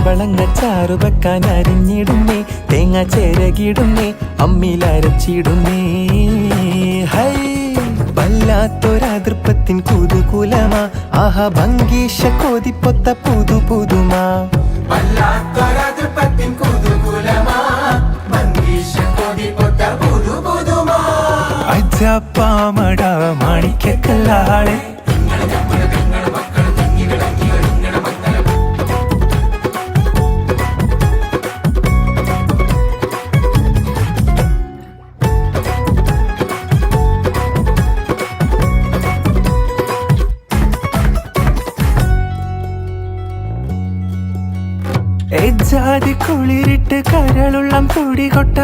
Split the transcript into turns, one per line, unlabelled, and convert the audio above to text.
കവളങ്ങച്ചാറു വെക്കാൻ അരിഞ്ഞിടുന്നേ, തേങ്ങ ചേരകിടുന്നേ, അമ്മിലരച്ചിടുന്നേ. ഹൈ വല്ലാത്തൊരതൃപ്പത്തിൻ കുതുകുലമാ, ആഹാ ഭംഗീഷ കോതിപ്പൊത്ത പുതു പുതുമാ. വല്ലാത്തൊരതൃപ്പത്തിൻ കുതുകുലമാ, ഭംഗീഷ കോതിപ്പൊത്ത പുതു പുതുമാ. അജപ്പാമട മാണിക്കല്ലാളെ ജാതി കുളിരിട്ട് കരളുള്ളം തുടികൊട്ട